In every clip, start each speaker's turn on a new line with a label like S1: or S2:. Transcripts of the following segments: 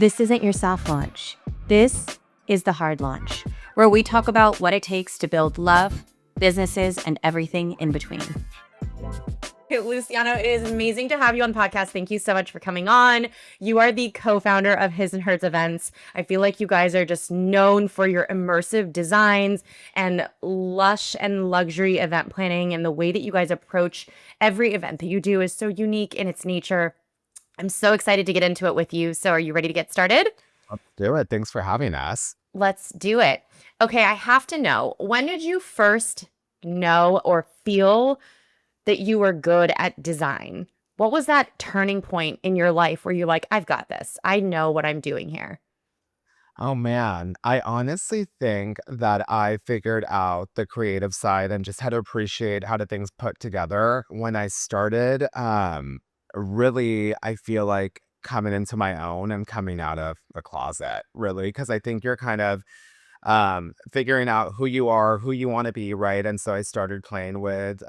S1: This isn't your soft launch. This is the hard launch, where we talk about what it takes to build love, businesses, and everything in between. Luciano, it is amazing to have you on the podcast. Thank you so much for coming on. You are the co-founder of His and Hers Events. I feel like you guys are just known for your immersive designs and lush and luxury event planning, and the way that you guys approach every event that you do is so unique in its nature. I'm so excited to get into it with you. So are you ready to get started?
S2: Let's do it. Thanks for having us.
S1: Let's do it. Okay, I have to know, when did you first know or feel that you were good at design? What was that turning point in your life where you're like, I've got this. I know what I'm doing here?
S2: Oh man, I honestly think that I figured out the creative side and just how to appreciate how the things put together when I started. Really, I feel like coming into my own and coming out of the closet, really, because I think you're kind of figuring out who you are, who you want to be, right? And so I started playing with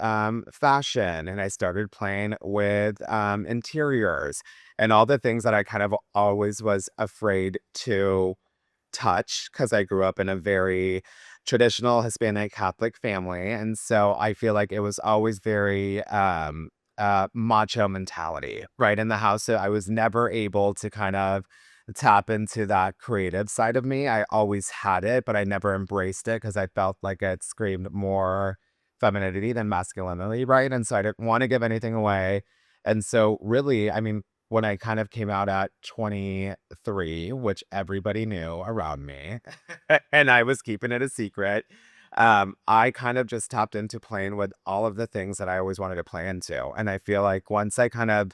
S2: fashion, and I started playing with interiors and all the things that I kind of always was afraid to touch because I grew up in a very traditional Hispanic Catholic family. And so I feel like it was always very macho mentality, right? In the house. So I was never able to kind of tap into that creative side of me. I always had it, but I never embraced it because I felt like it screamed more femininity than masculinity, right? And so I didn't want to give anything away. And so really, I mean, when I kind of came out at 23, which everybody knew around me, and I was keeping it a secret, I kind of just tapped into playing with all of the things that I always wanted to play into. And I feel like once I kind of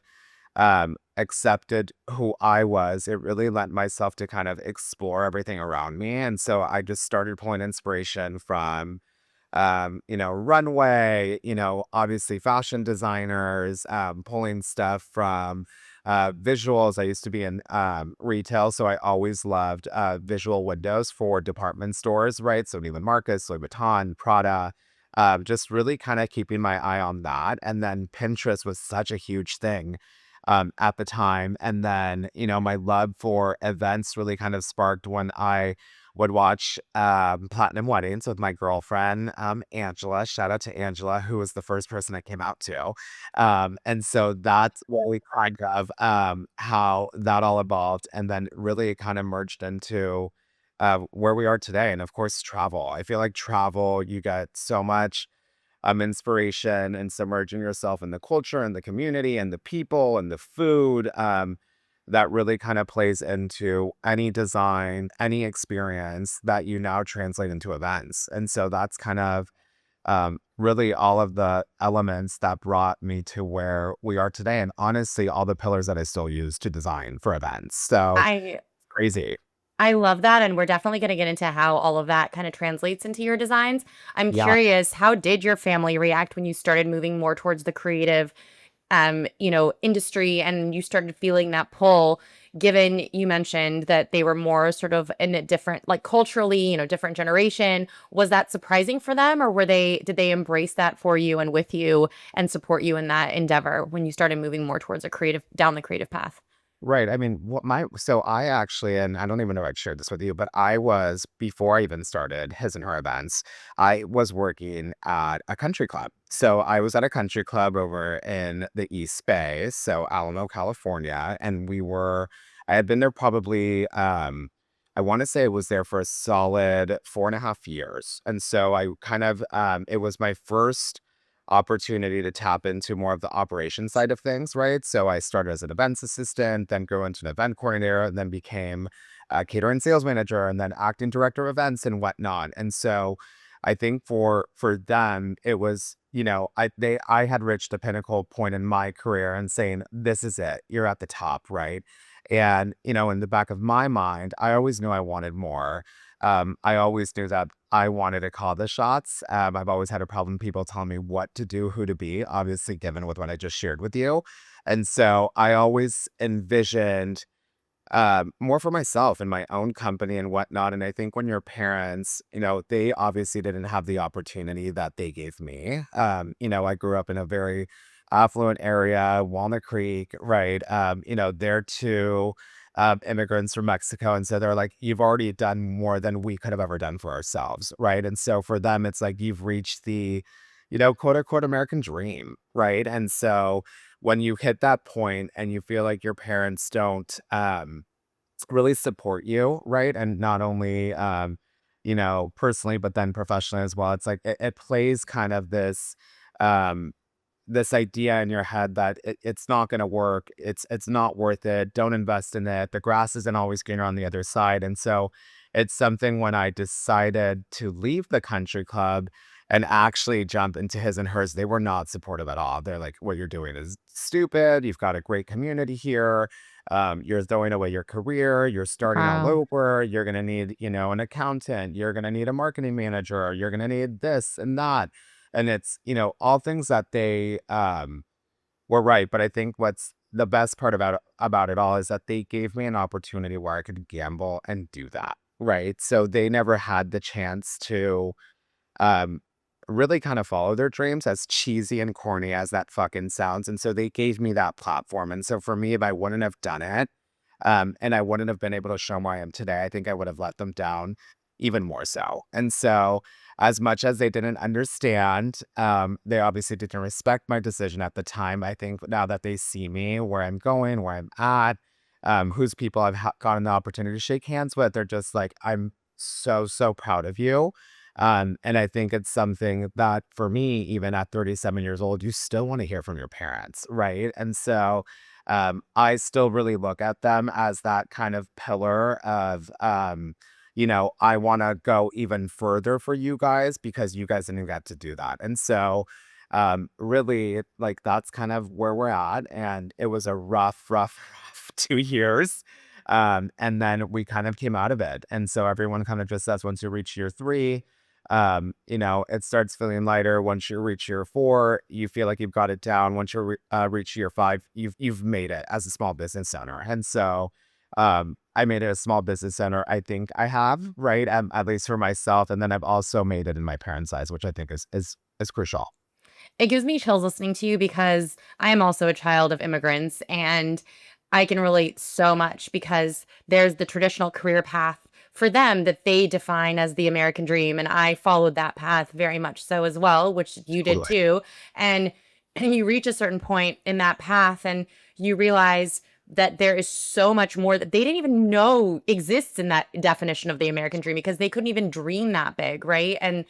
S2: accepted who I was, it really lent myself to kind of explore everything around me. And so I just started pulling inspiration from runway, obviously fashion designers, pulling stuff from visuals. I used to be in retail, so I always loved visual windows for department stores, right? So Neiman Marcus, Louis Vuitton, Prada, just really kind of keeping my eye on that. And then Pinterest was such a huge thing at the time. And then, my love for events really kind of sparked when I would watch Platinum Weddings with my girlfriend, Angela. Shout out to Angela, who was the first person I came out to. And so that's what we kind of how that all evolved. And then really kind of merged into where we are today. And of course, travel. I feel like travel, you get so much inspiration and submerging yourself in the culture and the community and the people and the food. That really kind of plays into any design, any experience that you now translate into events. And so that's kind of really all of the elements that brought me to where we are today. And honestly, all the pillars that I still use to design for events. So
S1: I
S2: crazy.
S1: I love that, and we're definitely going to get into how all of that kind of translates into your designs. I'm
S2: Yeah.
S1: curious, how did your family react when you started moving more towards the creative industry, and you started feeling that pull, given you mentioned that they were more sort of in a different, like culturally, different generation? Was that surprising for them, or did they embrace that for you and with you and support you in that endeavor when you started moving more towards down the creative path?
S2: Right. I mean, so I actually, and I don't even know if I shared this with you, but before I even started His and Her Events, I was working at a country club. So I was at a country club over in the East Bay, so Alamo, California. And I had been there probably, I want to say I was there for a solid 4.5 years. And so it was my first opportunity to tap into more of the operation side of things, right? So I started as an events assistant, then grew into an event coordinator, and then became a catering sales manager, and then acting director of events and whatnot. And so I think for them, it was, I had reached a pinnacle point in my career and saying, this is it, you're at the top, right? And, in the back of my mind, I always knew I wanted more. I always knew that I wanted to call the shots. I've always had a problem people telling me what to do, who to be, obviously, given with what I just shared with you. And so I always envisioned more for myself and my own company and whatnot. And I think when your parents, they obviously didn't have the opportunity that they gave me. I grew up in a very affluent area, Walnut Creek, right? There too. immigrants from Mexico. And so they're like, you've already done more than we could have ever done for ourselves. Right. And so for them, it's like you've reached the, quote unquote American dream. Right. And so when you hit that point and you feel like your parents don't, really support you, right? And not only, personally, but then professionally as well. It's like it plays kind of um, this idea in your head that it's not going to work. It's not worth it. Don't invest in it. The grass isn't always greener on the other side. And so it's something when I decided to leave the country club and actually jump into his and hers, they were not supportive at all. They're like, what you're doing is stupid. You've got a great community here. You're throwing away your career. You're starting all
S1: Wow.
S2: over. You're going to need, an accountant. You're going to need a marketing manager. You're going to need this and that. And it's, all things that they were right. But I think what's the best part about it all is that they gave me an opportunity where I could gamble and do that. Right. So they never had the chance to um, really kind of follow their dreams, as cheesy and corny as that fucking sounds. And so they gave me that platform. And so for me, if I wouldn't have done it, and I wouldn't have been able to show them where I am today, I think I would have let them down even more so. And so, as much as they didn't understand, they obviously didn't respect my decision at the time. I think now that they see me, where I'm going, where I'm at, whose people I've gotten the opportunity to shake hands with, they're just like, I'm so, so proud of you. And I think it's something that for me, even at 37 years old, you still want to hear from your parents, right? And so I still really look at them as that kind of pillar of, I want to go even further for you guys because you guys didn't get to do that. And so, really, like, that's kind of where we're at. And it was a rough, rough, rough 2 years. And then we kind of came out of it. And so everyone kind of just says once you reach year three, it starts feeling lighter. Once you reach year four, you feel like you've got it down. Once you reach year five, you've made it as a small business owner. And so, I made it a small business owner. I think I have, right, at least for myself, and then I've also made it in my parents' eyes, which I think is crucial.
S1: It gives me chills listening to you because I am also a child of immigrants and I can relate so much because there's the traditional career path for them that they define as the American dream. And I followed that path very much so as well, which you did
S2: Totally.
S1: too. And, and you reach a certain point in that path and you realize that there is so much more that they didn't even know exists in that definition of the American dream because they couldn't even dream that big, right? And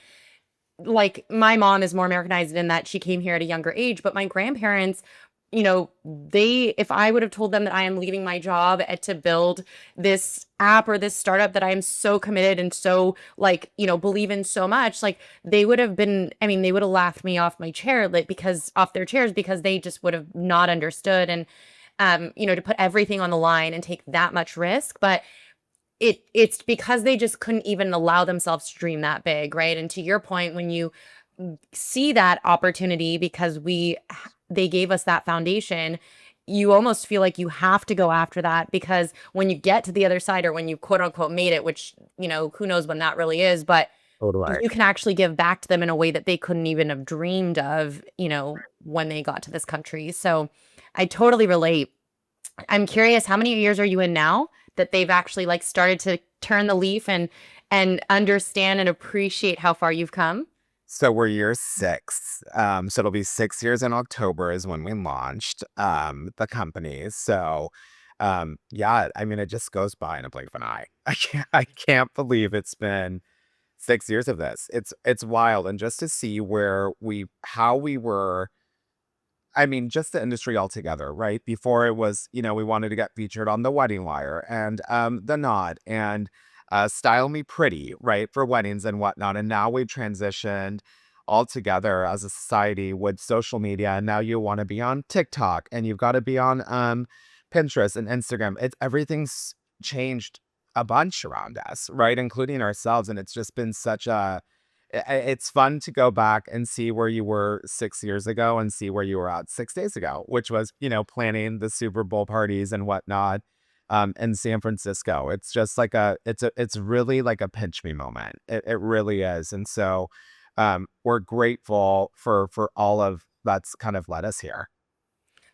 S1: like my mom is more Americanized in that she came here at a younger age, but my grandparents, they if I would have told them that I am leaving my job to build this app or this startup that I am so committed and so like, believe in so much, like they would have been, I mean, they would have laughed me off my chair like because off their chairs because they just would have not understood and to put everything on the line and take that much risk. But it's because they just couldn't even allow themselves to dream that big, right? And to your point, when you see that opportunity because they gave us that foundation, you almost feel like you have to go after that because when you get to the other side or when you quote unquote made it, which, who knows when that really is, but
S2: Totally.
S1: you can actually give back to them in a way that they couldn't even have dreamed of, when they got to this country. So I totally relate. I'm curious, how many years are you in now that they've actually like started to turn the leaf and understand and appreciate how far you've come?
S2: So we're year six. So it'll be 6 years in October is when we launched the company. So yeah, I mean it just goes by in a blink of an eye. I can't believe it's been 6 years of this. It's wild. And just to see where how we were, I mean, just the industry altogether, right? Before it was, we wanted to get featured on the Wedding Wire and the Nod and Style Me Pretty, right, for weddings and whatnot. And now we've transitioned all together as a society with social media. And now you want to be on TikTok and you've got to be on Pinterest and Instagram. Everything's changed a bunch around us, right, including ourselves. And it's just been such a it's fun to go back and see where you were 6 years ago and see where you were at 6 days ago, which was, planning the Super Bowl parties and whatnot in San Francisco. It's just like it's really like a pinch me moment. It really is. And so we're grateful for all of that's kind of led us here.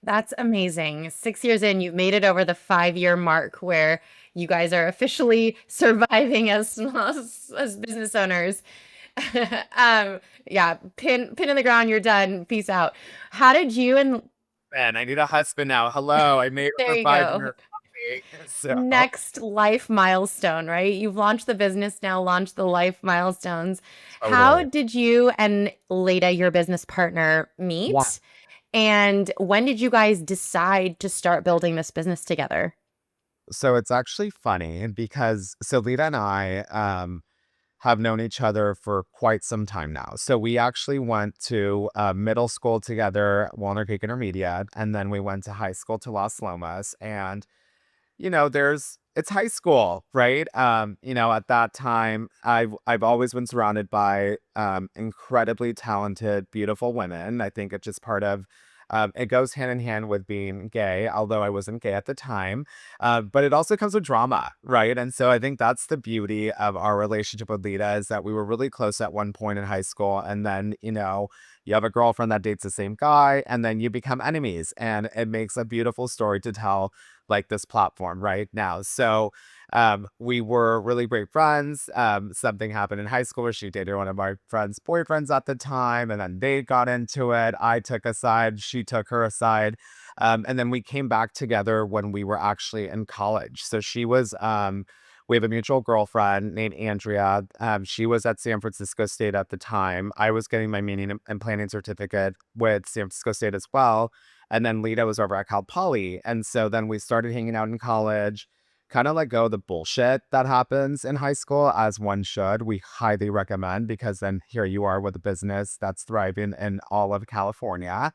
S1: That's amazing. 6 years in, you've made it over the 5 year mark where you guys are officially surviving as business owners. Yeah, pin in the ground, you're done. Peace out. How did you and
S2: Man, I need a husband now. Hello, I made it
S1: there
S2: for
S1: you
S2: five
S1: go.
S2: years. So
S1: Next life milestone, right? You've launched the business, now launch the life milestones. How
S2: totally.
S1: did you and Leda, your business partner,
S2: Wow.
S1: meet? And when did you guys decide to start building this business together?
S2: So it's actually funny because so Lita and I have known each other for quite some time now. So we actually went to middle school together, Walnut Creek Intermediate, and then we went to high school to Las Lomas. And there's it's high school, right? At that time, I've always been surrounded by incredibly talented, beautiful women. I think it's just part of it goes hand in hand with being gay, although I wasn't gay at the time. But it also comes with drama, right? And so I think that's the beauty of our relationship with Lita is that we were really close at one point in high school, and then you have a girlfriend that dates the same guy, and then you become enemies, and it makes a beautiful story to tell like this platform right now. So we were really great friends. Something happened in high school where she dated one of my friend's boyfriends at the time, and then they got into it. I took a side, she took her aside. And then we came back together when we were actually in college. So we have a mutual girlfriend named Andrea. She was at San Francisco State at the time. I was getting my meaning and planning certificate with San Francisco State as well. And then Lita was over at Cal Poly. And so then we started hanging out in college, kind of let go of the bullshit that happens in high school, as one should. We highly recommend because then here you are with a business that's thriving in all of California.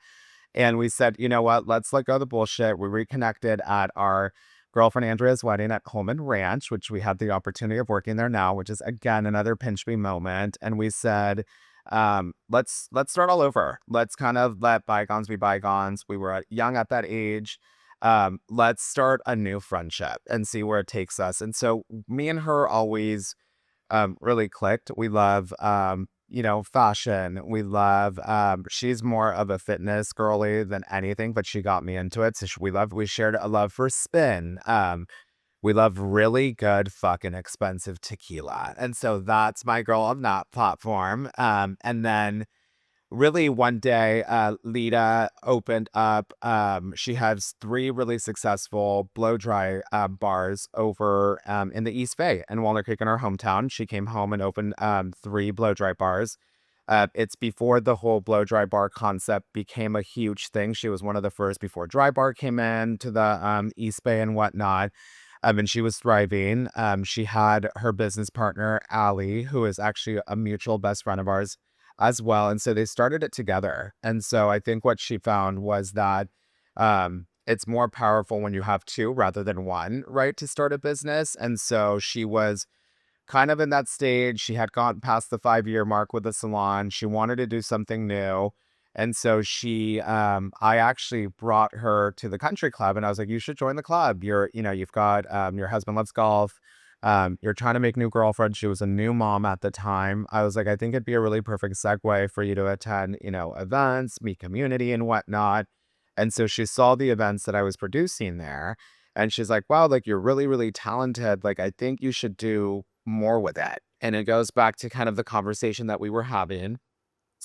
S2: And we said, you know what, let's let go of the bullshit. We reconnected at our girlfriend Andrea's wedding at Holman Ranch, which we had the opportunity of working there now, which is again another pinch me moment. And we said, let's start all over. Let's kind of let bygones be bygones. We were young at that age. Let's start a new friendship and see where it takes us. And so me and her always really clicked. We love fashion. We love she's more of a fitness girly than anything, but she got me into it. So we shared a love for spin. We love really good fucking expensive tequila. And so that's my girl on that platform. And then really one day, Lita opened up, she has three really successful blow dry bars over in the East Bay in Walnut Creek in our hometown. She came home and opened three blow dry bars. It's before the whole blow dry bar concept became a huge thing. She was one of the first before dry bar came in to the East Bay and whatnot. And she was thriving. She had her business partner, Allie, who is actually a mutual best friend of ours as well. And so they started it together. And so I think what she found was that it's more powerful when you have two rather than one, right, to start a business. And so she was kind of in that stage. She had gone past the 5 year mark with the salon. She wanted to do something new. And so I actually brought her to the country club and I was like, you should join the club. You've got, your husband loves golf. You're trying to make new girlfriends. She was a new mom at the time. I was like, I think it'd be a really perfect segue for you to attend, events, meet community and whatnot. And so she saw the events that I was producing there. And she's like, wow, like you're really, really talented. Like, I think you should do more with it. And it goes back to kind of the conversation that we were having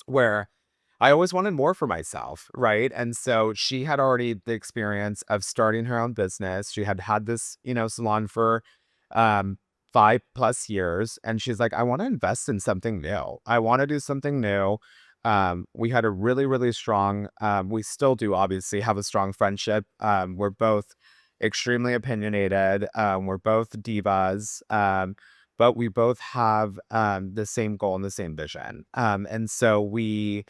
S2: where I always wanted more for myself, right? And so she had already the experience of starting her own business. She had had this, salon for um 5 plus years. And she's like, I want to invest in something new. I want to do something new. We had a really, really strong, we still do obviously have a strong friendship. We're both extremely opinionated. We're both divas. But we both have the same goal and the same vision. And so we,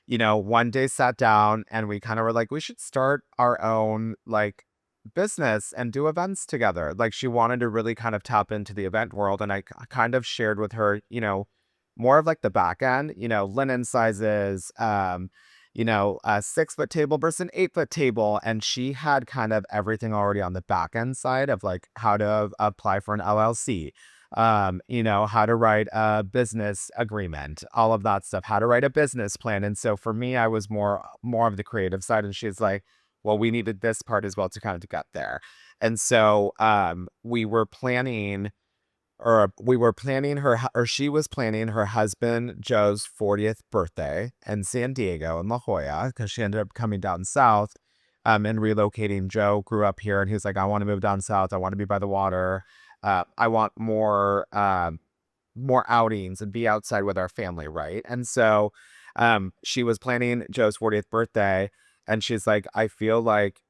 S2: one day sat down and we kind of were like, we should start our own like business and do events together. Like she wanted to really kind of tap into the event world. And I kind of shared with her, more of like the back end, linen sizes, a 6 foot table versus an 8 foot table. And she had kind of everything already on the back end side of like how to apply for an LLC, how to write a business agreement, all of that stuff, how to write a business plan. And so for me, I was more of the creative side. And she's like, well, we needed this part as well to kind of to get there. And so we were planning or she was planning her husband Joe's 40th birthday in San Diego in La Jolla because she ended up coming down south and relocating. Joe grew up here and he was like, I want to move down south. I want to be by the water. I want more outings and be outside with our family, right? And so she was planning Joe's 40th birthday and she's like, I feel like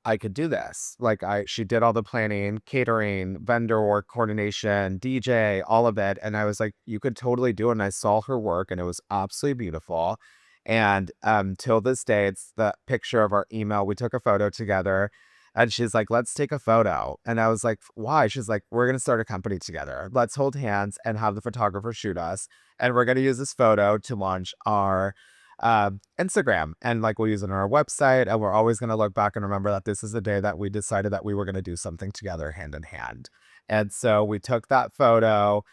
S2: I could do this. Like she did all the planning, catering, vendor coordination, DJ, all of it. And I was like, you could totally do it. And I saw her work and it was absolutely beautiful. And till this day, it's the picture of our email. We took a photo together and she's like, let's take a photo. And I was like, why? She's like, we're going to start a company together. Let's hold hands and have the photographer shoot us. And we're going to use this photo to launch our Instagram. And like we'll use it on our website. And we're always going to look back and remember that this is the day that we decided that we were going to do something together hand in hand. And so we took that photo.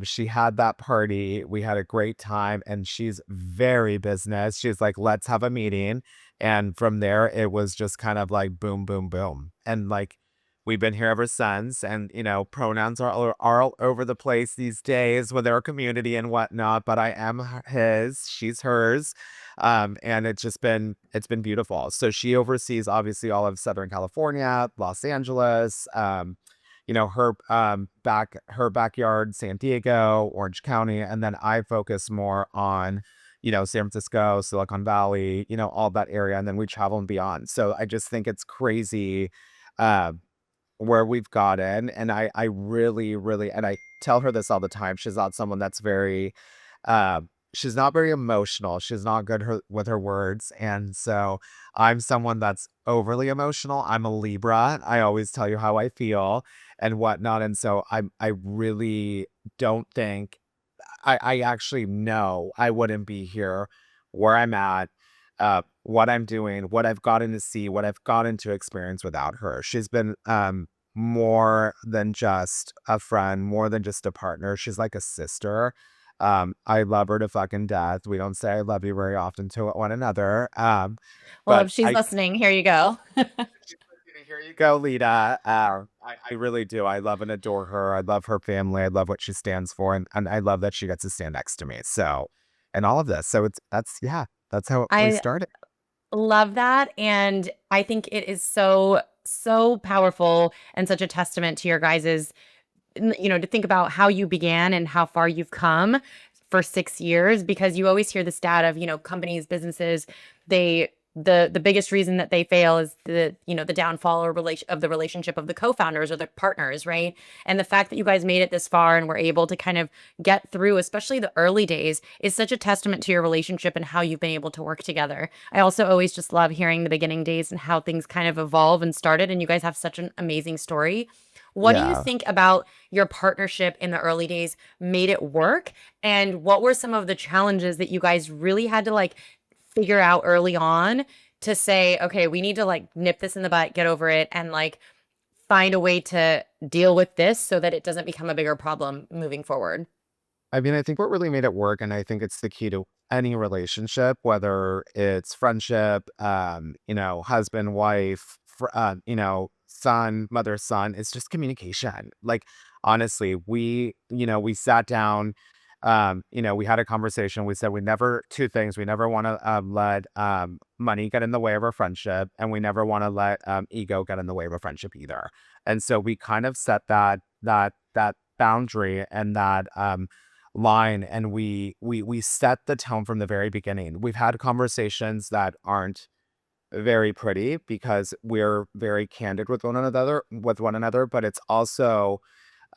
S2: She had that party. We had a great time. And she's very business. She's like, let's have a meeting. And from there, it was just kind of like boom, boom, boom. And like, we've been here ever since. And, pronouns are all over the place these days with our community and whatnot. But I am his, she's hers. And it's been beautiful. So she oversees obviously all of Southern California, Los Angeles, her backyard, San Diego, Orange County. And then I focus more on San Francisco, Silicon Valley, all that area. And then we travel and beyond. So I just think it's crazy uh, where we've gotten. And I really, really, and I tell her this all the time. She's not someone that's uh, she's not very emotional. She's not good with her words. And so I'm someone that's overly emotional. I'm a Libra. I always tell you how I feel and whatnot. And so I really don't think I actually know I wouldn't be here where I'm at, what I'm doing, what I've gotten to see, what I've gotten to experience without her. She's been more than just a friend, more than just a partner. She's like a sister. I love her to fucking death. We don't say I love you very often to one another.
S1: Well,
S2: But
S1: if she's
S2: I
S1: listening, here you go.
S2: here you go, Lita. I really do. I love and adore her. I love her family. I love what she stands for, and I love that she gets to stand next to me. So, and all of this. So that's how we
S1: I
S2: started.
S1: love that. And I think it is so, so powerful and such a testament to your guys's, to think about how you began and how far you've come for 6 years, because you always hear the stat of, companies, businesses, they, the biggest reason that they fail is the downfall or relation of the relationship of the co-founders or the partners, right? And the fact that you guys made it this far and were able to kind of get through, especially the early days, is such a testament to your relationship and how you've been able to work together. I also always just love hearing the beginning days and how things kind of evolve and started, and you guys have such an amazing story. What do you
S2: Yeah.
S1: think about your partnership in the early days made it work? And what were some of the challenges that you guys really had to like figure out early on to say, okay, we need to like nip this in the butt, get over it, and like find a way to deal with this so that it doesn't become a bigger problem moving forward?
S2: I mean, I think what really made it work, and I think it's the key to any relationship, whether it's friendship, husband, wife, son, mother, son, it's just communication. Like, honestly, we sat down, we had a conversation. We said two things. We never want to let money get in the way of our friendship, and we never want to let ego get in the way of a friendship either. And so we kind of set that boundary and that line, and we set the tone from the very beginning. We've had conversations that aren't very pretty because we're very candid with one another, but it's also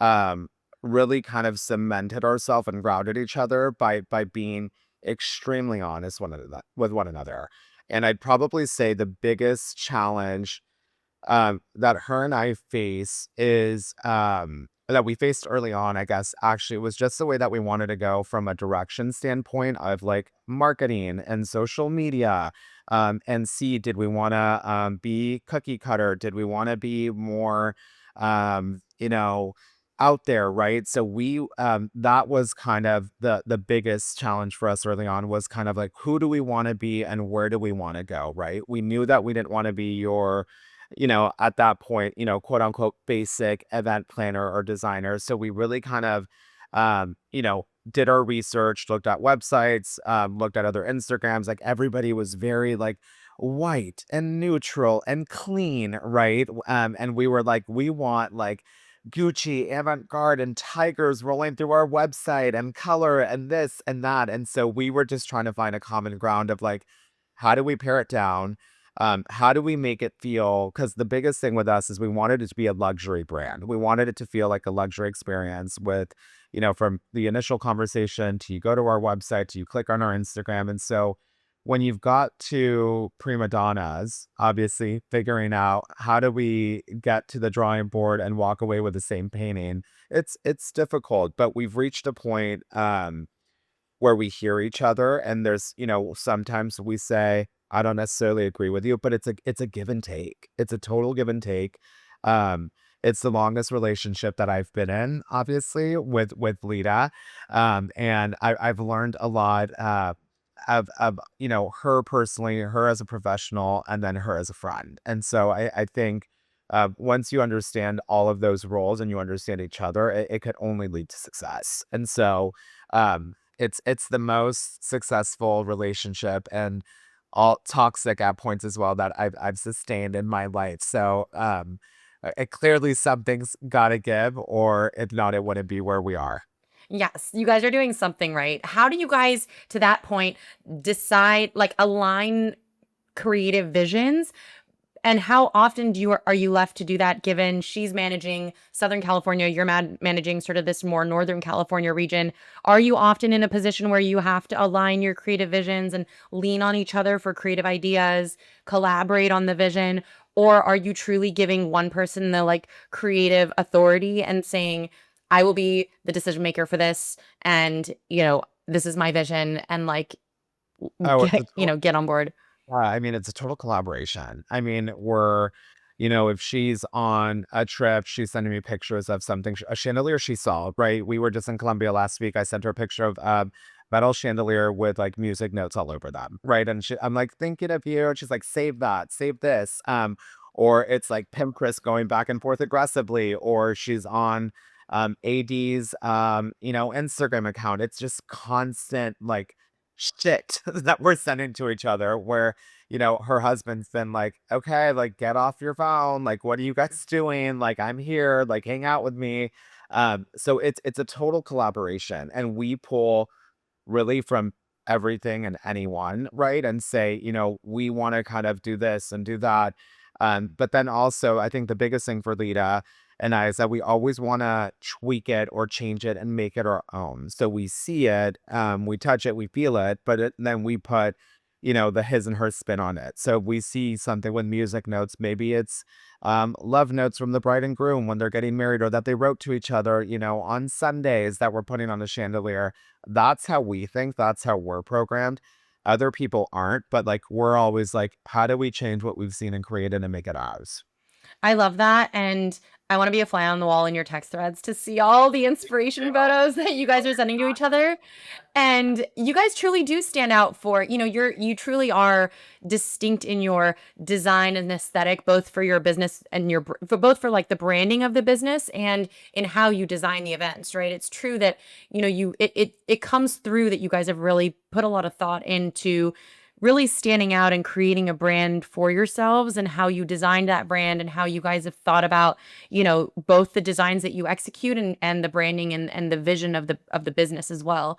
S2: um really kind of cemented ourselves and grounded each other by being extremely honest with one another. And I'd probably say the biggest challenge that her and I face is that we faced early on, I guess, actually, was just the way that we wanted to go from a direction standpoint of like marketing and social media. And see, did we want to be cookie cutter? Did we want to be more, um, you know, out there, right? So we that was kind of the biggest challenge for us early on, was kind of like, who do we want to be and where do we want to go, right? We knew that we didn't want to be your, at that point, quote unquote basic event planner or designer. So we really kind of did our research, looked at websites, looked at other Instagrams. Like everybody was very like white and neutral and clean, right? And we were like, we want like Gucci, avant-garde, and tigers rolling through our website and color and this and that. And so we were just trying to find a common ground of like, how do we pare it down? How do we make it feel? Because the biggest thing with us is we wanted it to be a luxury brand. We wanted it to feel like a luxury experience with, from the initial conversation to you go to our website to you click on our Instagram. And so when you've got two prima donnas, obviously figuring out how do we get to the drawing board and walk away with the same painting, it's difficult, but we've reached a point where we hear each other, and there's, sometimes we say, I don't necessarily agree with you, but it's a give and take. It's a total give and take. Um, it's the longest relationship that I've been in, obviously, with Lita. And I've learned a lot of her personally, her as a professional, and then her as a friend. And so I think once you understand all of those roles and you understand each other, it could only lead to success. And so it's the most successful relationship and all toxic at points as well that I've sustained in my life. So it clearly something's got to give, or if not, it wouldn't be where we are.
S1: Yes, you guys are doing something right. How do you guys, to that point, decide, like, align creative visions? And how often are you left to do that, given she's managing Southern California, you're managing sort of this more Northern California region? Are you often in a position where you have to align your creative visions and lean on each other for creative ideas, collaborate on the vision? Or are you truly giving one person the like creative authority and saying, I will be the decision maker for this, and this is my vision, and like
S2: Oh, it's a
S1: get on board?
S2: I mean, it's a total collaboration. I mean, if she's on a trip, she's sending me pictures of something, a chandelier she saw, right? We were just in Colombia last week. I sent her a picture of metal chandelier with like music notes all over them, right? And I'm like, thinking of you. And she's like, save that, save this. Or it's like Pim Chris going back and forth aggressively, or she's on AD's Instagram account. It's just constant like shit that we're sending to each other where her husband's been like, okay, like get off your phone, like what are you guys doing, like I'm here, like hang out with me. So it's a total collaboration, and we pull really from everything and anyone, right? And say, we want to kind of do this and do that. But then also, I think the biggest thing for Lita and I is that we always want to tweak it or change it and make it our own. So we see it, we touch it, we feel it, but then we put, the his and her spin on it. So we see something with music notes. Maybe it's love notes from the bride and groom when they're getting married, or that they wrote to each other, on Sundays that we're putting on the chandelier. That's how we think. That's how we're programmed. Other people aren't, but like we're always like, how do we change what we've seen and created and make it ours?
S1: I love that, and I wanna be a fly on the wall in your text threads to see all the inspiration photos that you guys are sending to each other, and you guys truly do stand out for you truly are distinct in your design and aesthetic, both for your business and for both for, like, the branding of the business and in how you design the events, right? It's true that, it comes through that you guys have really put a lot of thought into really standing out and creating a brand for yourselves, and how you designed that brand, and how you guys have thought about, both the designs that you execute and the branding and the vision of the business as well.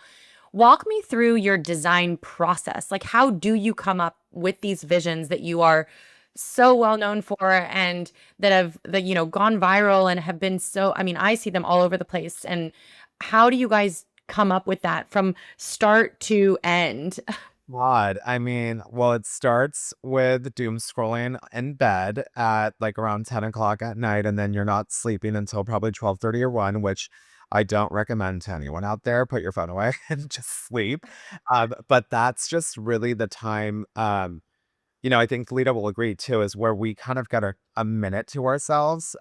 S1: Walk me through your design process. Like, how do you come up with these visions that you are so well known for, and that gone viral and have been so, I mean, I see them all over the place. And how do you guys come up with that from start to end?
S2: Odd. I mean, well, it starts with doom scrolling in bed at like around 10 o'clock at night, and then you're not sleeping until probably 12:30 or 1, which I don't recommend to anyone out there. Put your phone away and just sleep. But that's just really the time. I think Lita will agree too, is where we kind of get a minute to ourselves.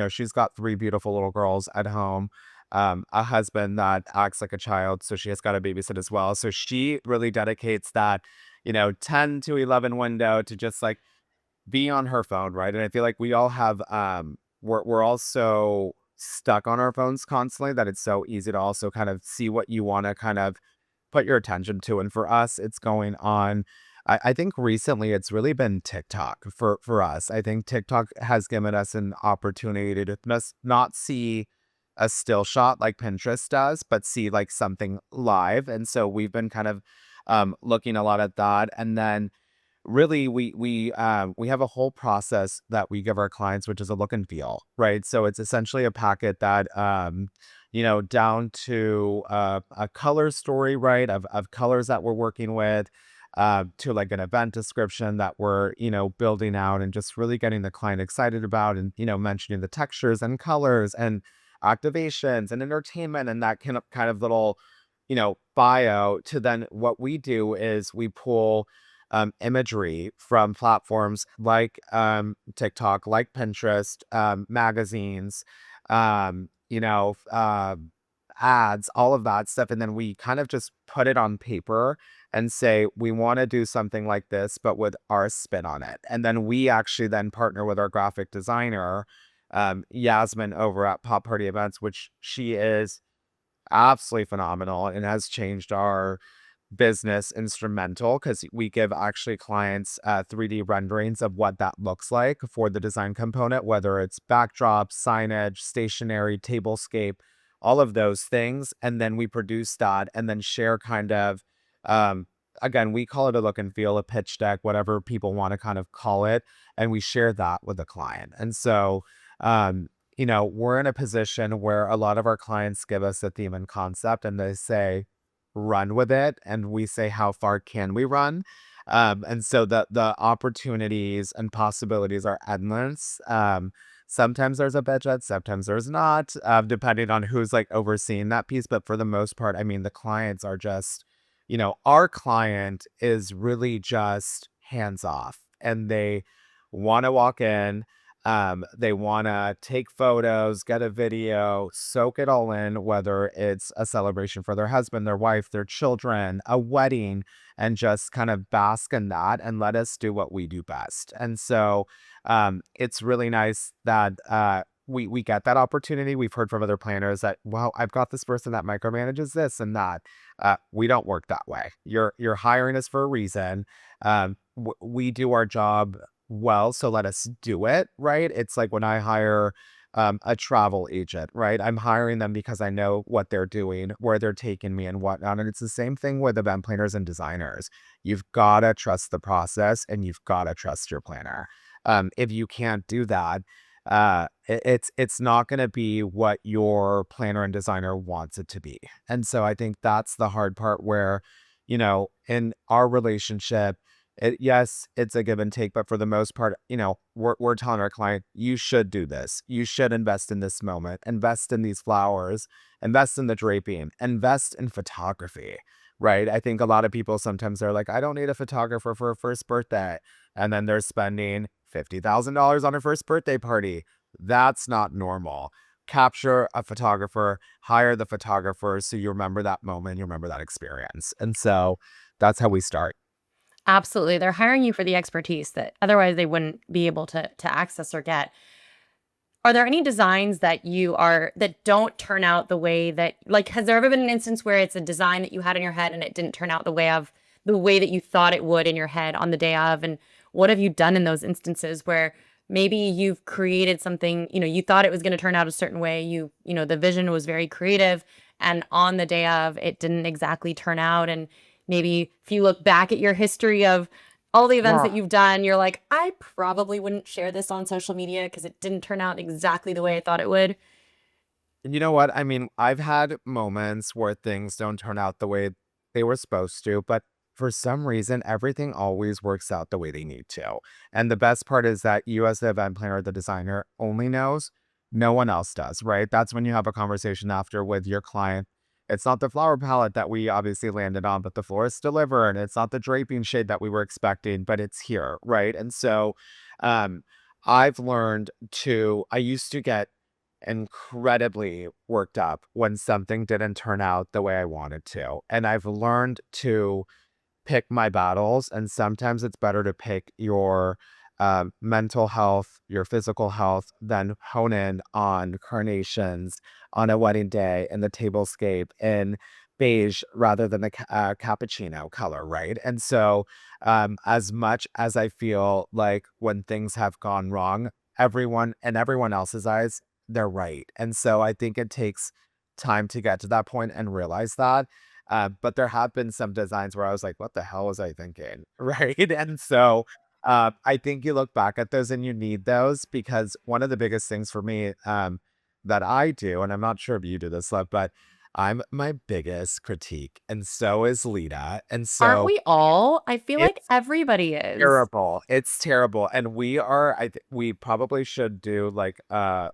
S2: She's got three beautiful little girls at home, a husband that acts like a child, so she has got to babysit as well. So she really dedicates that, 10 to 11 window to just like be on her phone, right? And I feel like we all have we're all so stuck on our phones constantly that it's so easy to also kind of see what you want to kind of put your attention to. And for us, it's going on. I think recently it's really been TikTok for us. I think TikTok has given us an opportunity to not see a still shot like Pinterest does, but see like something live. And so we've been kind of looking a lot at that. And then really we have a whole process that we give our clients, which is a look and feel, right? So it's essentially a packet that down to a color story, right, of colors that we're working with, to like an event description that we're building out, and just really getting the client excited about, and mentioning the textures and colors and activations and entertainment, and that kind of little bio. To then what we do is we pull imagery from platforms like TikTok, like Pinterest, magazines, ads, all of that stuff. And then we kind of just put it on paper and say, we want to do something like this, but with our spin on it. And then we actually then partner with our graphic designer, Yasmin over at Pop Party Events, which she is absolutely phenomenal and has changed our business instrumental, because we give actually clients 3D renderings of what that looks like for the design component, whether it's backdrop, signage, stationery, tablescape, all of those things. And then we produce that and then share kind of, um, again, we call it a look and feel, a pitch deck, whatever people want to kind of call it. And we share that with the client. And so, we're in a position where a lot of our clients give us a theme and concept and they say, run with it, and we say, how far can we run? And so the opportunities and possibilities are endless. Sometimes there's a budget, sometimes there's not, depending on who's like overseeing that piece. But for the most part, I mean, the clients are just, our client is really just hands off, and they want to walk in, they want to take photos, get a video, soak it all in, whether it's a celebration for their husband, their wife, their children, a wedding, and just kind of bask in that and let us do what we do best. And so it's really nice that we get that opportunity. We've heard from other planners that, well, I've got this person that micromanages this and that. We don't work that way. You're hiring us for a reason. We do our job well, so let us do it, right? It's like when I hire a travel agent, right? I'm hiring them because I know what they're doing, where they're taking me, and whatnot. And it's the same thing with event planners and designers. You've got to trust the process, and you've got to trust your planner. If you can't do that, it's not going to be what your planner and designer wants it to be. And so I think that's the hard part where, in our relationship, yes, it's a give and take, but for the most part, we're telling our client, you should do this. You should invest in this moment, invest in these flowers, invest in the draping, invest in photography, right? I think a lot of people sometimes they're like, I don't need a photographer for a first birthday. And then they're spending $50,000 on a first birthday party. That's not normal. Capture a photographer, hire the photographer so you remember that moment, you remember that experience. And so that's how we start.
S1: Absolutely. They're hiring you for the expertise that otherwise they wouldn't be able to access or get. Are there any designs that don't turn out the way that, like, has there ever been an instance where it's a design that you had in your head and it didn't turn out the way that you thought it would in your head on the day of? And what have you done in those instances where maybe you've created something, you thought it was going to turn out a certain way, the vision was very creative, and on the day of it didn't exactly turn out, and maybe if you look back at your history of all the events that
S2: Yeah.
S1: you've done, you're like, I probably wouldn't share this on social media because it didn't turn out exactly the way I thought it would.
S2: And you know what? I mean, I've had moments where things don't turn out the way they were supposed to, but for some reason, everything always works out the way they need to. And the best part is that you, as the event planner, the designer, only knows, no one else does, right? That's when you have a conversation after with your client It's not the flower palette that we obviously landed on, but the florist delivered. It's not the draping shade that we were expecting, but it's here, right? And so, um, I've learned to. I used to get incredibly worked up when something didn't turn out the way I wanted to, and I've learned to pick my battles, and sometimes it's better to pick your mental health, your physical health, than hone in on carnations on a wedding day in the tablescape in beige rather than the cappuccino color, right? And so, as much as I feel like when things have gone wrong, everyone in everyone else's eyes, they're right. And so I think it takes time to get to that point and realize that. But there have been some designs where I was like, "What the hell was I thinking?" Right? And so, I think you look back at those and you need those because one of the biggest things for me, that I do, and I'm not sure if you do this, Love, but I'm my biggest critique, and so is Lita. And
S1: Aren't
S2: so
S1: we all? I feel like
S2: it's
S1: everybody is.
S2: terrible. It's terrible, and we probably should do like a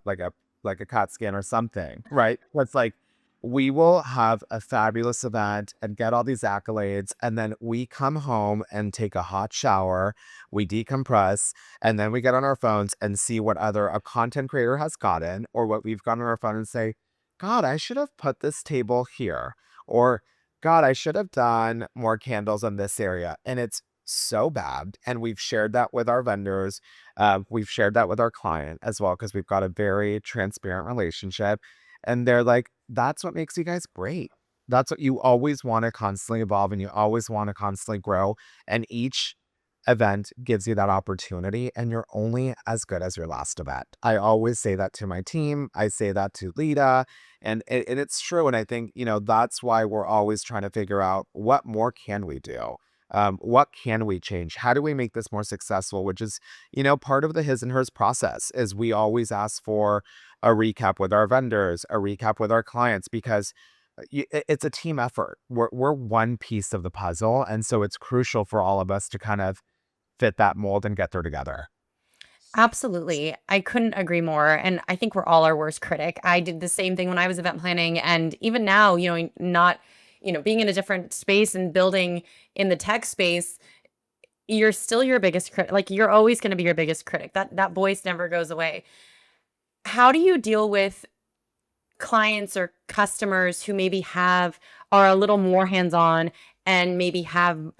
S2: CAT scan or something, right? Where it's like, we will have a fabulous event and get all these accolades, and then we come home and take a hot shower, we decompress, and then we get on our phones and see what other a content creator has gotten, or what we've got on our phone and say, "God, I should have put this table here," or "God, I should have done more candles in this area." And it's so bad. And we've shared that with our vendors. We've shared that with our client as well, because we've got a very transparent relationship. And they're like, that's what makes you guys great. That's what you always want to constantly evolve and you always want to constantly grow. And each event gives you that opportunity, and you're only as good as your last event. I always say that to my team. I say that to Lita, and it's true. And I think, that's why we're always trying to figure out what more can we do? What can we change? How do we make this more successful? Which is, part of the his and hers process is we always ask for a recap with our vendors, a recap with our clients, because it's a team effort. We're one piece of the puzzle. And so it's crucial for all of us to kind of fit that mold and get there together.
S1: Absolutely. I couldn't agree more. And I think we're all our worst critic. I did the same thing when I was event planning. And even now, not, being in a different space and building in the tech space, you're still your biggest critic. Like you're always going to be your biggest critic. That voice never goes away. How do you deal with clients or customers who maybe are a little more hands-on and maybe have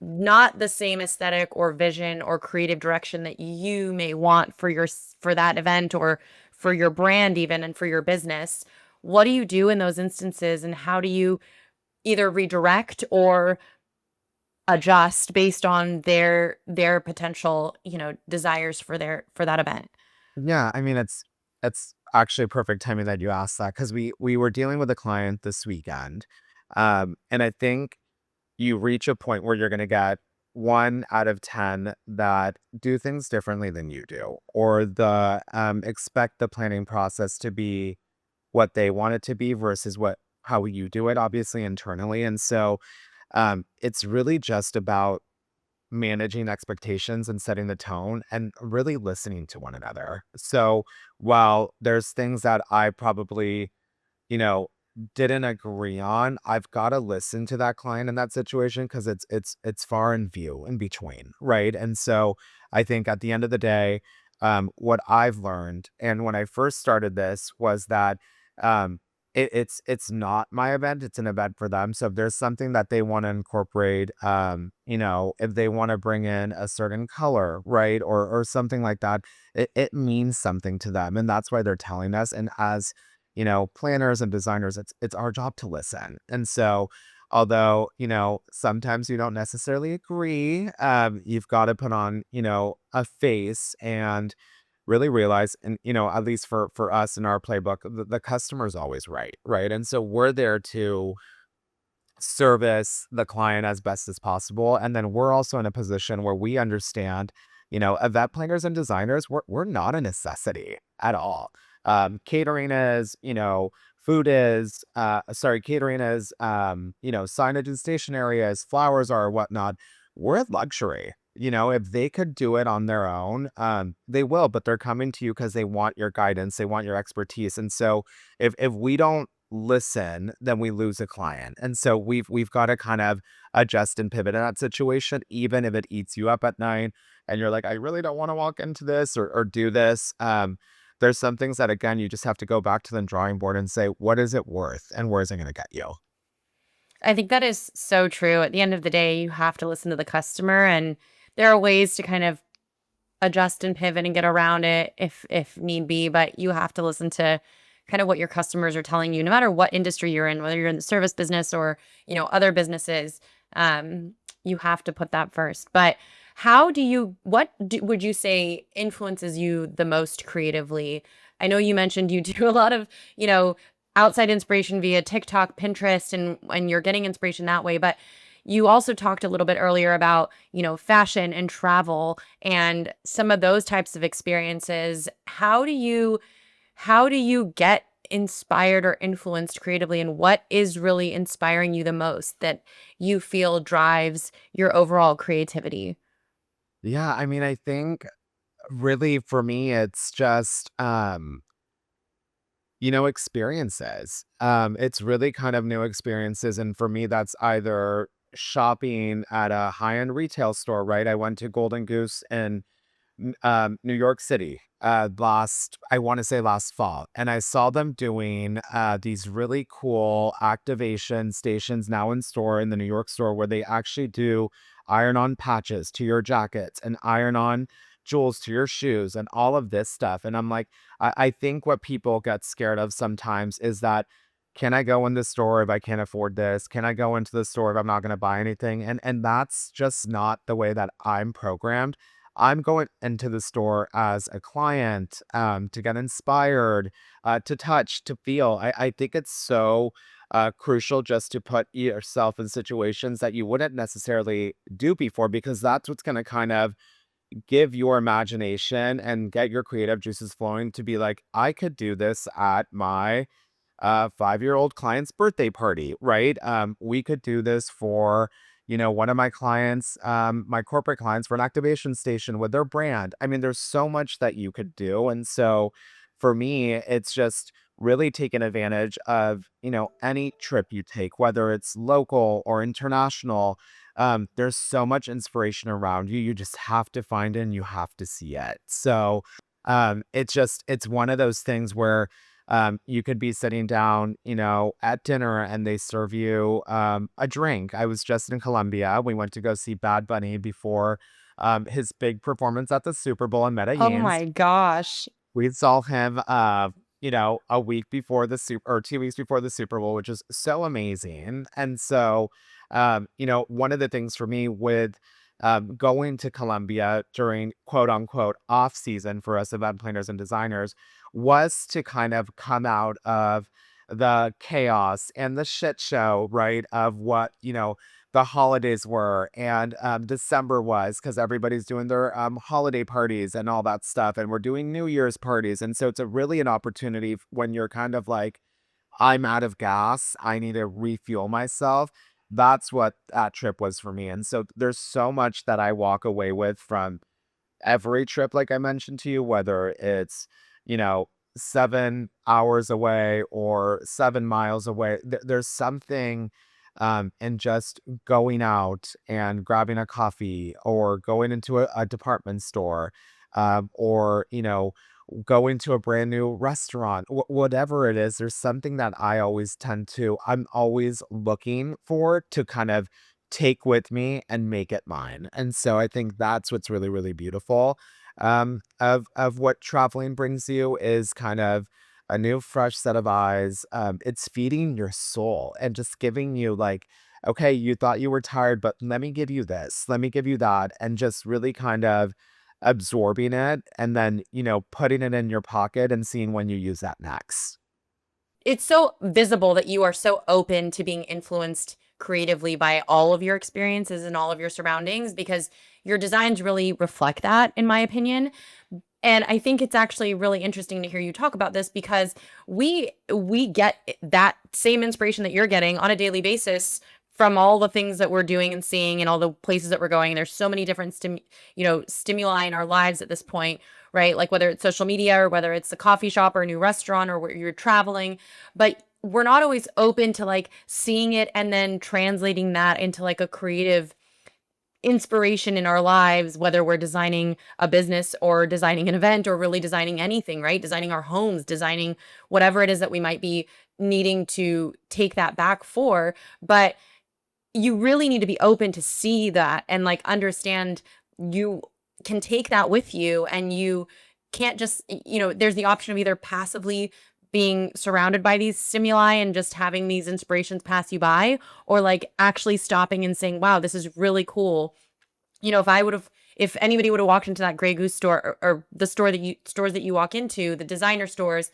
S1: not the same aesthetic or vision or creative direction that you may want for that event or for your brand even and for your business? What do you do in those instances and how do you either redirect or adjust based on their potential, desires for that event?
S2: Yeah, I mean, it's actually perfect timing that you asked that because we were dealing with a client this weekend, and I think you reach a point where you're going to get 1 out of 10 that do things differently than you do, or expect the planning process to be what they want it to be versus how you do it, obviously internally. And so, it's really just about managing expectations and setting the tone and really listening to one another. So while there's things that I probably, you know, didn't agree on, I've got to listen to that client in that situation because it's far and few in between, right? And so I think at the end of the day, what I've learned, and when I first started this, was that um, it's not my event; it's an event for them. So if there's something that they want to incorporate, if they want to bring in a certain color, right, or something like that, it means something to them, and that's why they're telling us. And as planners and designers, it's our job to listen. And so, although, sometimes you don't necessarily agree, you've got to put on, a face and really realize, and, at least for us in our playbook, the customer's always right, right? And so we're there to service the client as best as possible. And then we're also in a position where we understand, event planners and designers, we're not a necessity at all. Catering is, food is, catering is, signage and stationery is, flowers are, whatnot. We're a luxury. If they could do it on their own, they will, but they're coming to you because they want your guidance, they want your expertise. And so if we don't listen, then we lose a client. And so we've got to kind of adjust and pivot in that situation, even if it eats you up at night and you're like, I really don't want to walk into this or do this. There's some things that again you just have to go back to the drawing board and say, what is it worth and where is it going to get you?
S1: I think that is so true. At the end of the day, you have to listen to the customer, and there are ways to kind of adjust and pivot and get around it if need be, but you have to listen to kind of what your customers are telling you, no matter what industry you're in, whether you're in the service business or, other businesses. You have to put that first. But would you say influences you the most creatively? I know you mentioned you do a lot of, you know, outside inspiration via TikTok, Pinterest, and you're getting inspiration that way, but you also talked a little bit earlier about, fashion and travel and some of those types of experiences. How do you get inspired or influenced creatively, and what is really inspiring you the most that you feel drives your overall creativity?
S2: Yeah, I mean, I think really for me, it's just, experiences. It's really kind of new experiences. And for me, that's either shopping at a high end retail store, right? I went to Golden Goose and New York City, I want to say last fall, and I saw them doing these really cool activation stations now in store in the New York store where they actually do iron on patches to your jackets and iron on jewels to your shoes and all of this stuff. And I'm like, I think what people get scared of sometimes is that can I go in the store if I can't afford this? Can I go into the store if I'm not going to buy anything? And that's just not the way that I'm programmed. I'm going into the store as a client to get inspired, to touch, to feel. I think it's so crucial just to put yourself in situations that you wouldn't necessarily do before, because that's what's going to kind of give your imagination and get your creative juices flowing to be like, I could do this at my 5-year-old client's birthday party, right? We could do this for, one of my clients, my corporate clients for an activation station with their brand. I mean, there's so much that you could do. And so for me, it's just really taking advantage of, any trip you take, whether it's local or international. There's so much inspiration around you. You just have to find it and you have to see it. So it's one of those things where you could be sitting down, at dinner and they serve you a drink. I was just in Colombia. We went to go see Bad Bunny before his big performance at the Super Bowl in
S1: Oh
S2: Medellin.
S1: my gosh.
S2: We saw him, a week before the Super or 2 weeks before the Super Bowl, which is so amazing. And so, one of the things for me with going to Colombia during quote unquote off season for us event planners and designers was to kind of come out of the chaos and the shit show, right? Of what, the holidays were and December was, because everybody's doing their holiday parties and all that stuff. And we're doing New Year's parties. And so it's a really an opportunity when you're kind of like, I'm out of gas. I need to refuel myself. That's what that trip was for me. And so there's so much that I walk away with from every trip, like I mentioned to you, whether it's, you know, 7 hours away or 7 miles away, there's something in just going out and grabbing a coffee or going into a department store, or, go into a brand new restaurant, whatever it is, there's something that I'm always looking for to kind of take with me and make it mine. And so I think that's what's really, really beautiful of what traveling brings you is kind of a new, fresh set of eyes. It's feeding your soul and just giving you like, okay, you thought you were tired, but let me give you this, let me give you that, and just really kind of absorbing it and then, putting it in your pocket and seeing when you use that next.
S1: It's so visible that you are so open to being influenced creatively by all of your experiences and all of your surroundings, because your designs really reflect that, in my opinion. And I think it's actually really interesting to hear you talk about this, because we get that same inspiration that you're getting on a daily basis from all the things that we're doing and seeing and all the places that we're going. There's so many different stimuli in our lives at this point, right? Like whether it's social media or whether it's a coffee shop or a new restaurant or where you're traveling. But we're not always open to like seeing it and then translating that into like a creative inspiration in our lives, whether we're designing a business or designing an event or really designing anything, right? Designing our homes, designing whatever it is that we might be needing to take that back for. But you really need to be open to see that and like understand you can take that with you, and you can't just, there's the option of either passively being surrounded by these stimuli and just having these inspirations pass you by, or like actually stopping and saying, wow, this is really cool. If anybody would have walked into that Grey Goose store, or the stores that you walk into, the designer stores,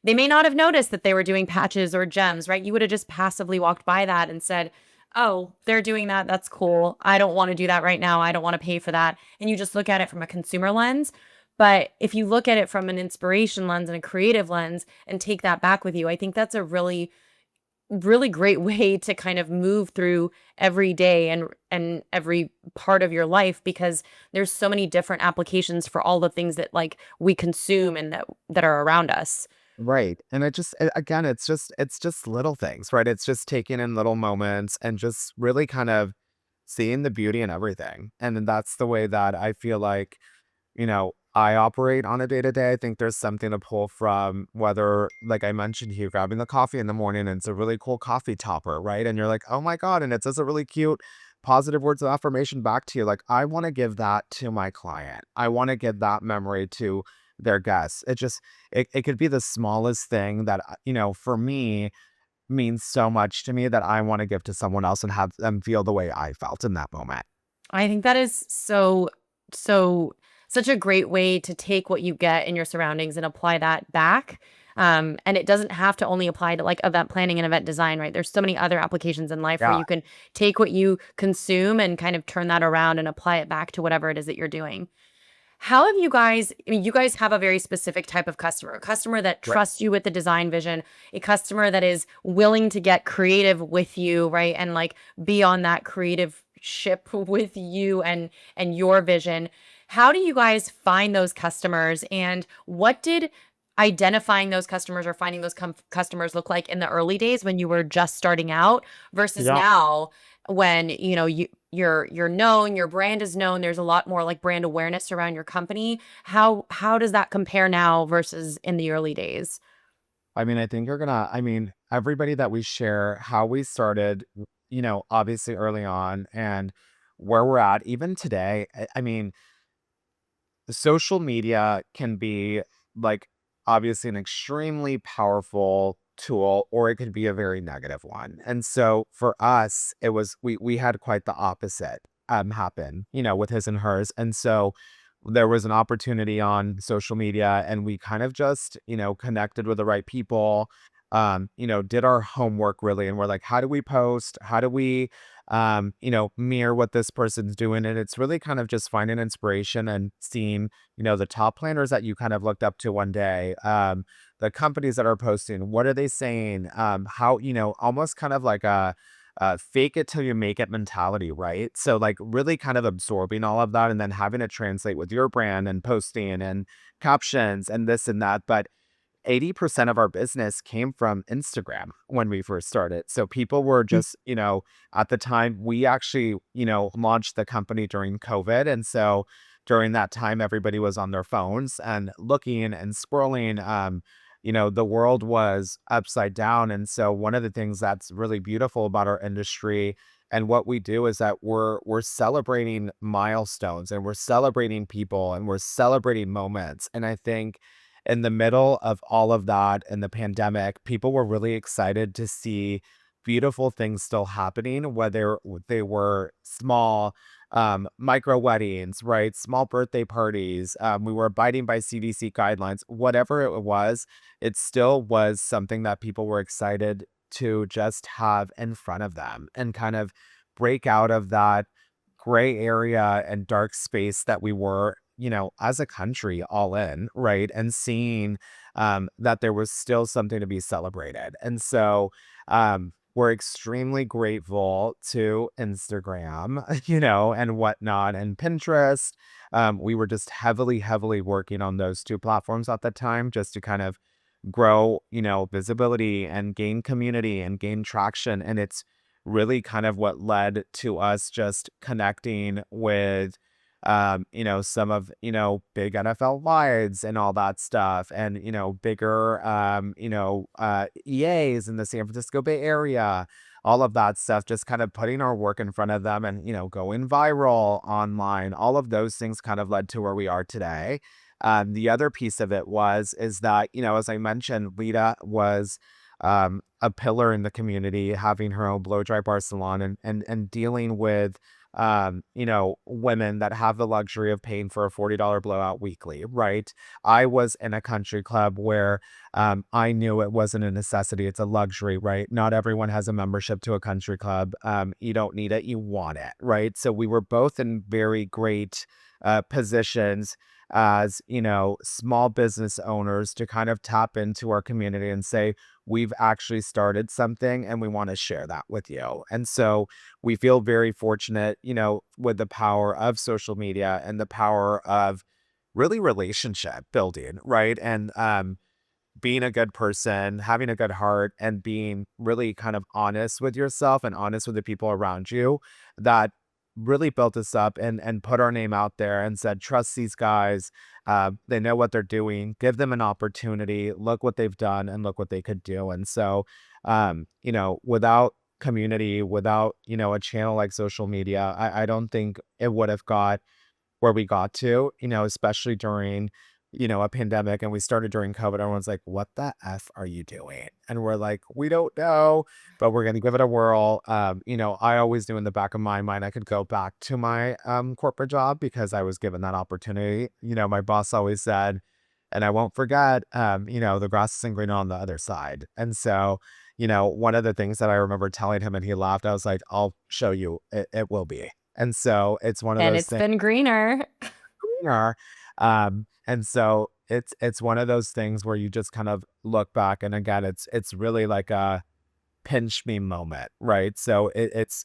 S1: they may not have noticed that they were doing patches or gems, right? You would have just passively walked by that and said, oh, they're doing that. That's cool. I don't want to do that right now. I don't want to pay for that. And you just look at it from a consumer lens. But if you look at it from an inspiration lens and a creative lens and take that back with you, I think that's a really, really great way to kind of move through every day and every part of your life, because there's so many different applications for all the things that like we consume and that are around us.
S2: Right. And again, it's just little things, right? It's just taking in little moments and just really kind of seeing the beauty in everything. And then that's the way that I feel like, I operate on a day to day. I think there's something to pull from, whether, like I mentioned here, grabbing the coffee in the morning and it's a really cool coffee topper, right? And you're like, oh my God. And it says a really cute positive words of affirmation back to you. Like, I want to give that to my client. I want to give that memory to their guests. It could be the smallest thing that, for me means so much to me that I want to give to someone else and have them feel the way I felt in that moment.
S1: I think that is such a great way to take what you get in your surroundings and apply that back. And it doesn't have to only apply to like event planning and event design, right? There's so many other applications in life where
S2: Yeah.
S1: you can take what you consume and kind of turn that around and apply it back to whatever it is that you're doing. How have you guys, I mean, you guys have a very specific type of customer, a customer that
S2: Right.
S1: trusts you with the design vision, a customer that is willing to get creative with you, right? And like be on that creative ship with you and your vision. How do you guys find those customers, and what did identifying those customers or finding those customers look like in the early days when you were just starting out versus
S2: Yeah.
S1: now, when you're known, your brand is known, there's a lot more like brand awareness around your company. How does that compare now versus in the early days?
S2: I mean, everybody that we share how we started, obviously early on and where we're at, even today. I mean, social media can be like obviously an extremely powerful tool, or it could be a very negative one. And so for us, we had quite the opposite happen, with his and hers. And so there was an opportunity on social media and we kind of just, connected with the right people, did our homework really. And we're like, how do we post? How do we mirror what this person's doing? And it's really kind of just finding inspiration and seeing, the top planners that you kind of looked up to one day, the companies that are posting, what are they saying? How, almost kind of like a, fake it till you make it mentality, right? So like really kind of absorbing all of that and then having it translate with your brand and posting and captions and this and that. But 80% of our business came from Instagram when we first started. So people were just, at the time we actually, launched the company during COVID. And so during that time, everybody was on their phones and looking and scrolling. The world was upside down. And so one of the things that's really beautiful about our industry and what we do is that we're celebrating milestones and we're celebrating people and we're celebrating moments. And I think in the middle of all of that and the pandemic, people were really excited to see beautiful things still happening, whether they were small, micro weddings, right? Small birthday parties. We were abiding by CDC guidelines, whatever it was, it still was something that people were excited to just have in front of them and kind of break out of that gray area and dark space that we were, as a country all in, right? And seeing that there was still something to be celebrated. And so we're extremely grateful to Instagram, and whatnot, and Pinterest. We were just heavily, heavily working on those two platforms at the time just to kind of grow, visibility and gain community and gain traction. And it's really kind of what led to us just connecting with, some of, big NFL wides and all that stuff, and, bigger, EAs in the San Francisco Bay Area, all of that stuff, just kind of putting our work in front of them and, going viral online. All of those things kind of led to where we are today. The other piece of it is that, as I mentioned, Lita was a pillar in the community, having her own blow dry bar salon, and dealing with, women that have the luxury of paying for a $40 blowout weekly, right? I was in a country club where I knew it wasn't a necessity, it's a luxury, right? Not everyone has a membership to a country club. You don't need it, you want it, right? So we were both in very great positions as, small business owners to kind of tap into our community and say, we've actually started something and we want to share that with you. And so we feel very fortunate, with the power of social media and the power of really relationship building, right? And being a good person, having a good heart, and being really kind of honest with yourself and honest with the people around you, that really built us up and put our name out there and said, trust these guys. They know what they're doing. Give them an opportunity. Look what they've done and look what they could do. And so, without community, without, a channel like social media, I don't think it would have got where we got to, especially during, a pandemic. And we started during COVID. Everyone's like, what the F are you doing? And we're like, we don't know, but we're going to give it a whirl. I always knew in the back of my mind, I could go back to my corporate job because I was given that opportunity. My boss always said, and I won't forget, the grass isn't green on the other side. And so, one of the things that I remember telling him, and he laughed, I was like, I'll show you, it will be. And so it's one of
S1: And
S2: those
S1: it's
S2: things.
S1: been greener.
S2: Are. And so it's one of those things where you just kind of look back, and again, it's really like a pinch me moment, right? So it's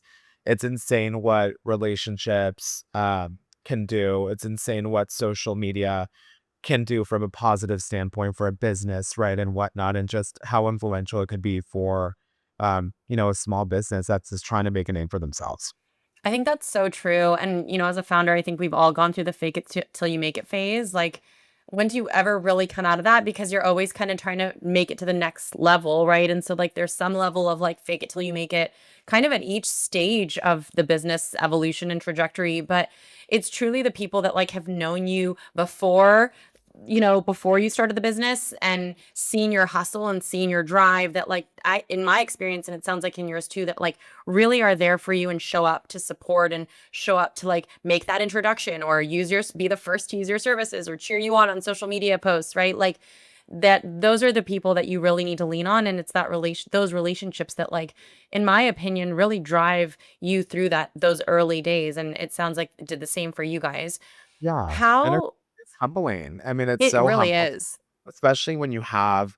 S2: insane what relationships can do. It's insane what social media can do from a positive standpoint for a business, right, and whatnot, and just how influential it could be for a small business that's just trying to make a name for themselves.
S1: I think that's so true. And, as a founder, I think we've all gone through the fake it till you make it phase. Like, when do you ever really come out of that? Because you're always kind of trying to make it to the next level, right? And so, like, there's some level of like fake it till you make it kind of at each stage of the business evolution and trajectory. But it's truly the people that like have known you before, before you started the business and seeing your hustle and seeing your drive that like in my experience, and it sounds like in yours too, that like really are there for you and show up to support and show up to like make that introduction or be the first to use your services or cheer you on social media posts, right? Like that those are the people that you really need to lean on, and it's those relationships that like in my opinion really drive you through those early days, and it sounds like it did the same for you guys.
S2: Yeah, and
S1: How
S2: it's humbling. I mean, it's
S1: it
S2: so
S1: really
S2: humbling,
S1: is.
S2: especially when you have,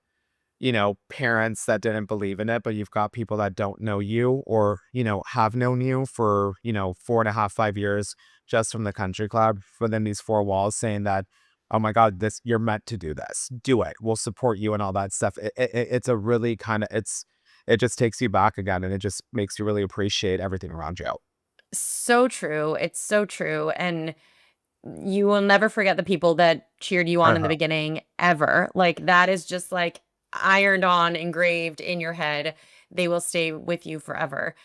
S2: parents that didn't believe in it, but you've got people that don't know you or, have known you for, 4.5, 5 years just from the country club within these four walls saying that, oh my God, you're meant to do this. Do it. We'll support you and all that stuff. It's a really kind of, it just takes you back again, and it just makes you really appreciate everything around you.
S1: So true. It's so true. And you will never forget the people that cheered you on in the
S2: Uh-huh.
S1: beginning ever. Like that is just like ironed on, engraved in your head. They will stay with you forever.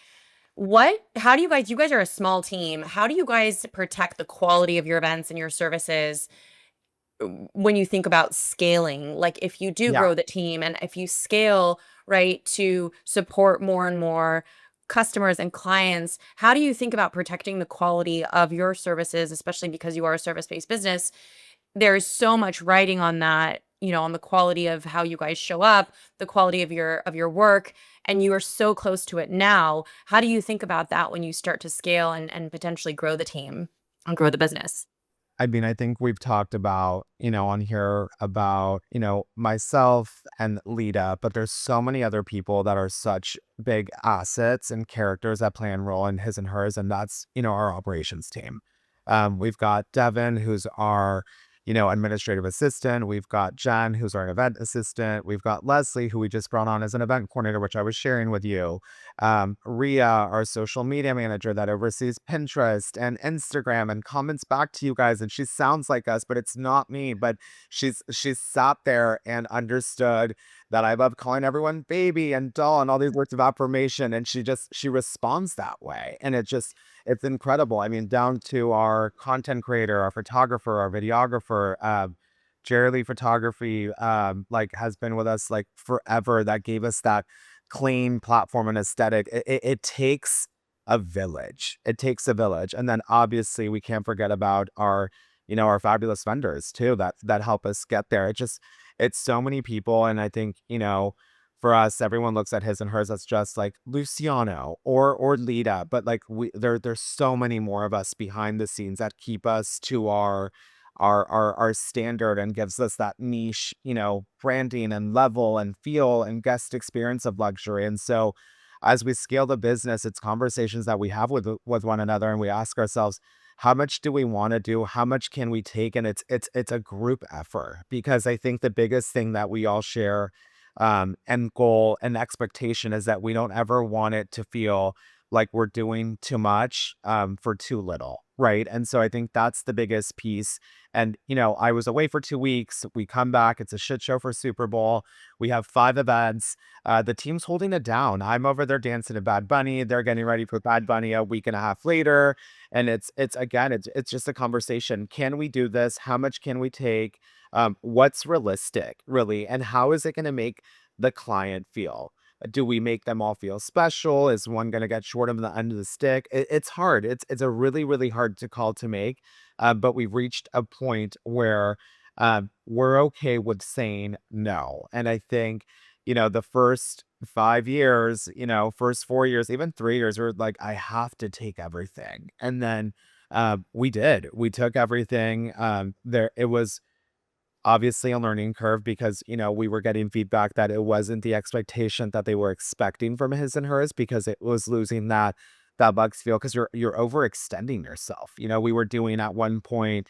S1: How do you guys are a small team. How do you guys protect the quality of your events and your services when you think about scaling? Like if you do
S2: Yeah.
S1: grow the team and if you scale, right, to support more and more customers and clients, how do you think about protecting the quality of your services, especially because you are a service-based business? There's so much writing on that, on the quality of how you guys show up, the quality of your work, and you are so close to it now. How do you think about that when you start to scale and potentially grow the team and grow the business?
S2: I mean, I think we've talked about, on here about, myself and Lita, but there's so many other people that are such big assets and characters that play a role in his and hers, and that's, our operations team. We've got Devin, who's our administrative assistant. We've got Jen, who's our event assistant. We've got Leslie, who we just brought on as an event coordinator, which I was sharing with you. Ria, our social media manager that oversees Pinterest and Instagram and comments back to you guys. And she sounds like us, but it's not me. But she's sat there and understood that I love calling everyone baby and doll and all these words of affirmation. And she responds that way. And it's incredible. I mean, down to our content creator, our photographer, our videographer, Jerry Lee Photography, like has been with us like forever. That gave us that clean platform and aesthetic. It takes a village. It takes a village. And then obviously we can't forget about our fabulous vendors too, that help us get there. It's so many people. And I think, for us, everyone looks at his and hers as just like Luciano or Lita, but like there's so many more of us behind the scenes that keep us to our standard and gives us that niche, branding and level and feel and guest experience of luxury. And so as we scale the business, it's conversations that we have with one another, and we ask ourselves, how much do we want to do? How much can we take? And it's a group effort, because I think the biggest thing that we all share, end goal and expectation, is that we don't ever want it to feel like we're doing too much for too little, right? And so I think that's the biggest piece. And I was away for 2 weeks. We come back, it's a shit show for Super Bowl. We have 5 events. The team's holding it down. I'm over there dancing to Bad Bunny. They're getting ready for Bad Bunny a week and a half later. And it's just a conversation. Can we do this? How much can we take? What's realistic, really? And how is it going to make the client feel? Do we make them all feel special? Is one going to get short of the end of the stick? It's hard. It's a really, really hard call to make. But we've reached a point where we're okay with saying no. And I think, the first 5 years, first 4 years, even 3 years, we're like, I have to take everything. And then we did. We took everything. It was obviously a learning curve, because we were getting feedback that it wasn't the expectation that they were expecting from his and hers, because it was losing that bugs feel, because you're overextending yourself. We were doing at one point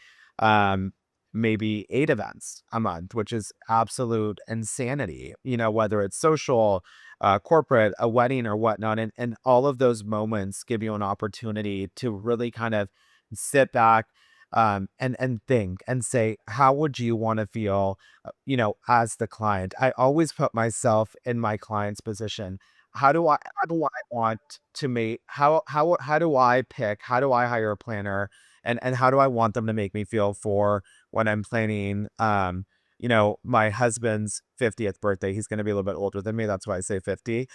S2: maybe 8 events a month, which is absolute insanity, whether it's social, corporate, a wedding or whatnot. And all of those moments give you an opportunity to really kind of sit back, and think and say, how would you want to feel, as the client? I always put myself in my client's position. How do I want to make, how do I pick, how do I hire a planner, and how do I want them to make me feel for when I'm planning, my husband's 50th birthday. He's going to be a little bit older than me. That's why I say 50.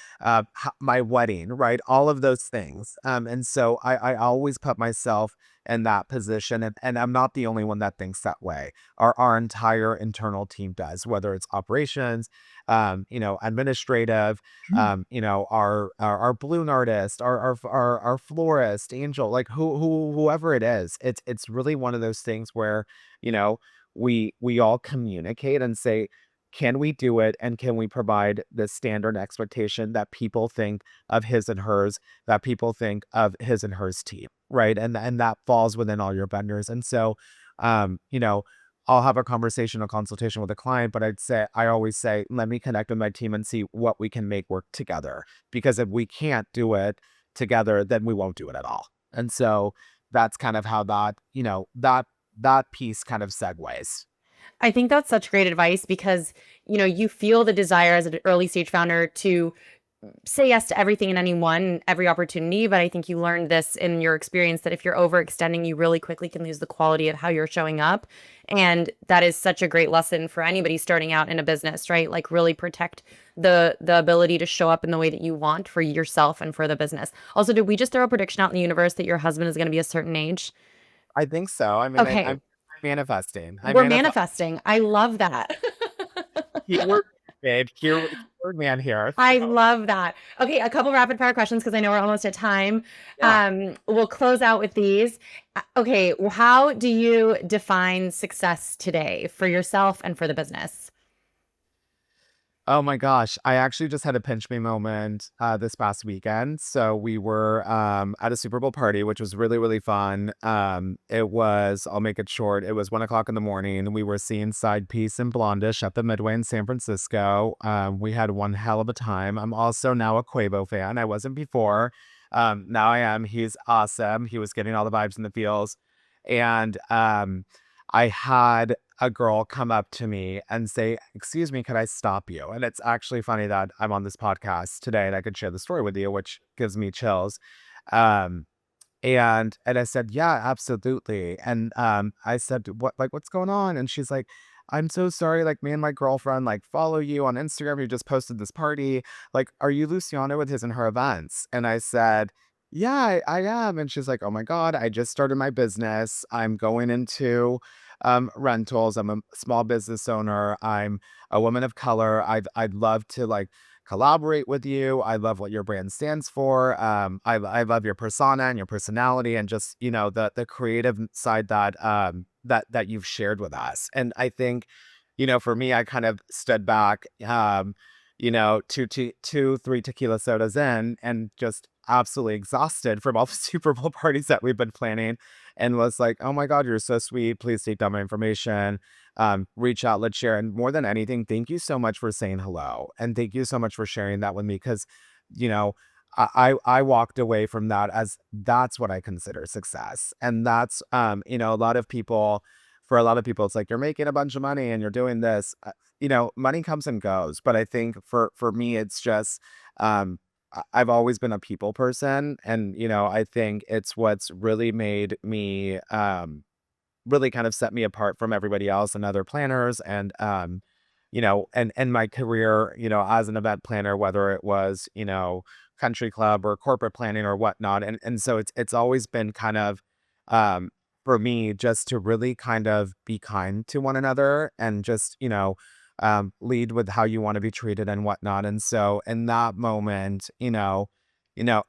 S2: My wedding, right? All of those things. And so I always put myself in that position. And I'm not the only one that thinks that way. Our entire internal team does, whether it's operations, administrative, our balloon artist, our florist, Angel, like whoever it is. It's really one of those things where, you know, we all communicate and say, can we do it, and can we provide the standard expectation that people think of his and hers, that people think of his and hers team, right? And that falls within all your vendors. And so, I'll have a conversation, a consultation with a client, but I always say, let me connect with my team and see what we can make work together, because if we can't do it together, then we won't do it at all. And so that's kind of how that piece kind of segues.
S1: I think that's such great advice because, you feel the desire as an early stage founder to say yes to everything and anyone, every opportunity. But I think you learned this in your experience that if you're overextending, you really quickly can lose the quality of how you're showing up. And that is such a great lesson for anybody starting out in a business, right? Like really protect the ability to show up in the way that you want for yourself and for the business. Also, did we just throw a prediction out in the universe that your husband is going to be a certain age?
S2: I think so. I mean,
S1: Okay,
S2: I'm manifesting. I
S1: we're
S2: manifest.
S1: manifesting. I love that.
S2: Keyword, babe. Keyword man here.
S1: I
S2: So,
S1: love that. Okay, a couple rapid fire questions because I know we're almost at time.
S2: yeah.
S1: We'll close out with these. Okay, how do you define success today for yourself and for the business?
S2: Oh my gosh, I actually just had a pinch me moment this past weekend. So we were at a Super Bowl party, which was really, really fun. It was, I'll make it short, it was 1 o'clock in the morning. We were seeing Side Piece and Blondish at the Midway in San Francisco. We had one hell of a time. I'm also now a Quavo fan. I wasn't before. Now I am. He's awesome. He was getting all the vibes in the feels. And I had a girl come up to me and say, "Excuse me, could I stop you?" And it's actually funny that I'm on this podcast today and I could share the story with you, which gives me chills. Um, and I said, "Yeah, absolutely." And I said, what's going on?" And she's like, "I'm so sorry. Like, me and my girlfriend like follow you on Instagram. You just posted this party. Like, are you Luciano with his and her events?" And I said, "Yeah, I am." And she's like, "Oh my God, I just started my business. I'm going into rentals. I'm a small business owner. I'm a woman of color. I'd love to like collaborate with you. I love what your brand stands for. I love your persona and your personality and just, the creative side that you've shared with us." And I think, for me, I kind of stood back, two, three tequila sodas in and just absolutely exhausted from all the Super Bowl parties that we've been planning and was like, "Oh my God, you're so sweet. Please take down my information. Reach out, let's share." And more than anything, thank you so much for saying hello. And thank you so much for sharing that with me. Cause, you know, I walked away from that as that's what I consider success. And that's for a lot of people, it's like you're making a bunch of money and you're doing this. Money comes and goes. But I think for me, it's just I've always been a people person. And, I think it's what's really made me really kind of set me apart from everybody else and other planners and and my career, as an event planner, whether it was, country club or corporate planning or whatnot. And so it's always been kind of um for me just to really kind of be kind to one another and just, lead with how you want to be treated and whatnot. And so in that moment,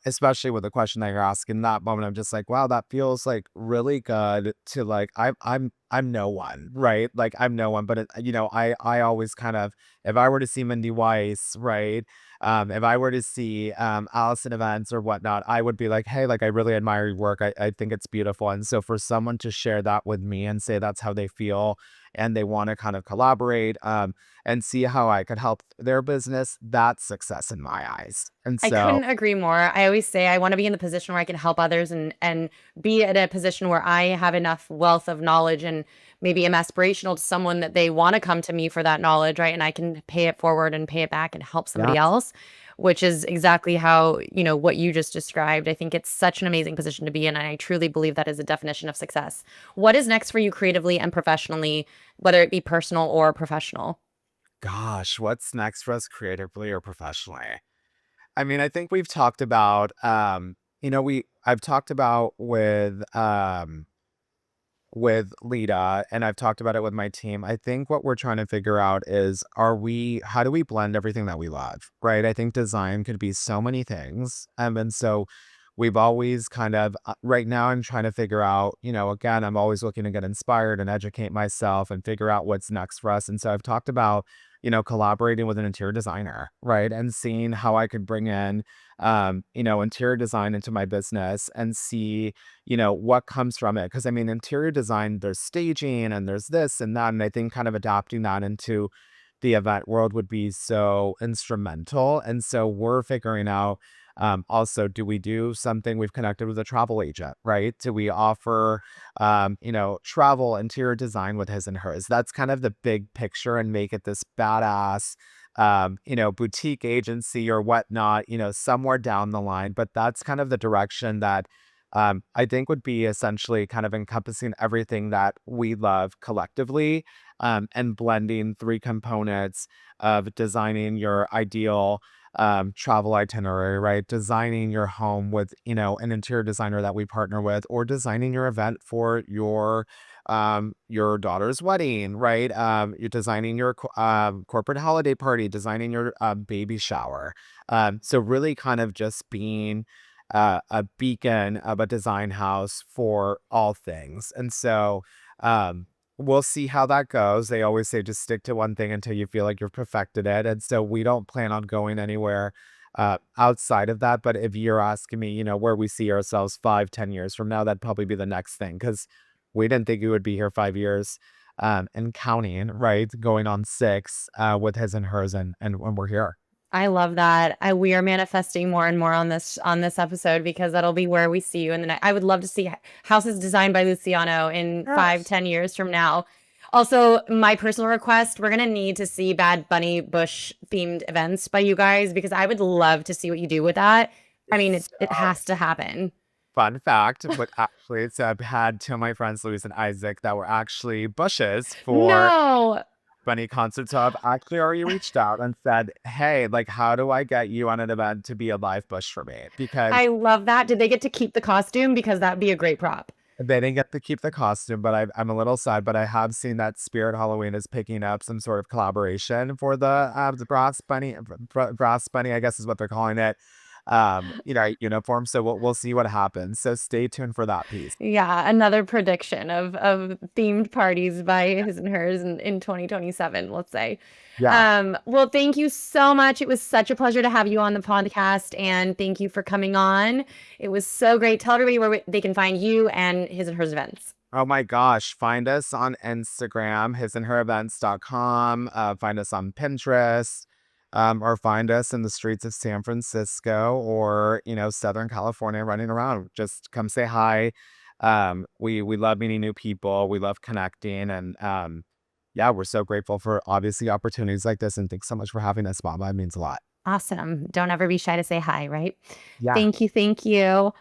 S2: especially with the question that you're asking, in that moment, I'm just like, wow, that feels like really good to like, I'm no one, right? Like I'm no one, but I always kind of, if I were to see Mindy Weiss, right? If I were to see Allison events or whatnot, I would be like, hey, like I really admire your work. I think it's beautiful. And so for someone to share that with me and say that's how they feel and they want to kind of collaborate, and see how I could help their business, that's success in my eyes. And
S1: I
S2: so,
S1: couldn't agree more. I always say I want to be in the position where I can help others and be at a position where I have enough wealth of knowledge and maybe am aspirational to someone that they want to come to me for that knowledge, right? And I can pay it forward and pay it back and help
S2: yeah.
S1: somebody else, which is exactly how, what you just described. I think it's such an amazing position to be in. And I truly believe that is a definition of success. What is next for you creatively and professionally, whether it be personal or professional?
S2: Gosh, what's next for us creatively or professionally? I mean, I think we've talked about, I've talked about with Lita, and I've talked about it with my team. I think what we're trying to figure out is how do we blend everything that we love, right? I think design could be so many things. And so we've always kind of, right now, I'm trying to figure out, again, I'm always looking to get inspired and educate myself and figure out what's next for us. And so I've talked about, collaborating with an interior designer, right? And seeing how I could bring in, interior design into my business and see what comes from it. Cause I mean, interior design, there's staging and there's this and that. And I think kind of adapting that into the event world would be so instrumental. And so we're figuring out also, do we do something? We've connected with a travel agent, right? Do we offer, travel interior design with his and hers? That's kind of the big picture and make it this badass boutique agency or whatnot, somewhere down the line. But that's kind of the direction that I think would be essentially kind of encompassing everything that we love collectively, and blending three components of designing your ideal travel itinerary, right? Designing your home with, an interior designer that we partner with, or designing your event for your daughter's wedding, right? You're designing your corporate holiday party, designing your baby shower. So really kind of just being a beacon of a design house for all things. And so, we'll see how that goes. They always say just stick to one thing until you feel like you've perfected it. And so we don't plan on going anywhere outside of that. But if you're asking me, where we see ourselves 5, 10 years from now, that'd probably be the next thing because we didn't think we would be here 5 years and counting, right? Going on six with his and hers, and when we're here.
S1: I love that. We are manifesting more and more on this episode because that'll be where we see you in the next. I would love to see houses designed by Luciano in
S2: Yes.
S1: 5, 10 years from now. Also, my personal request: we're gonna need to see Bad Bunny Bush themed events by you guys because I would love to see what you do with that. I mean, it
S2: So,
S1: has to happen.
S2: fun fact, but actually, it's I've had two of my friends, Luis and Isaac, that were actually bushes for
S1: No,
S2: Bunny concert. So I've actually already reached out and said, hey, like, how do I get you on an event to be a live bush for me? Because
S1: I love that. Did they get to keep the costume? Because that'd be a great prop.
S2: they didn't get to keep the costume, but I'm a little sad. But I have seen that Spirit Halloween is picking up some sort of collaboration for the brass bunny, brass bunny, I guess is what they're calling it. Uniform. So we'll see what happens. So stay tuned for that piece.
S1: Yeah, another prediction of themed parties by his and hers in 2027, let's say.
S2: Yeah.
S1: Well, thank you so much. It was such a pleasure to have you on the podcast, and thank you for coming on. It was so great. Tell everybody where they can find you and his and hers events.
S2: Oh my gosh. Find us on Instagram, hisandherevents.com. Find us on Pinterest. Or find us in the streets of San Francisco or, Southern California running around. Just come say hi. We love meeting new people. We love connecting. And yeah, we're so grateful for obviously opportunities like this. And thanks so much for having us, Mama. It means a lot.
S1: Awesome. Don't ever be shy to say hi, right?
S2: Yeah.
S1: Thank you. Thank you.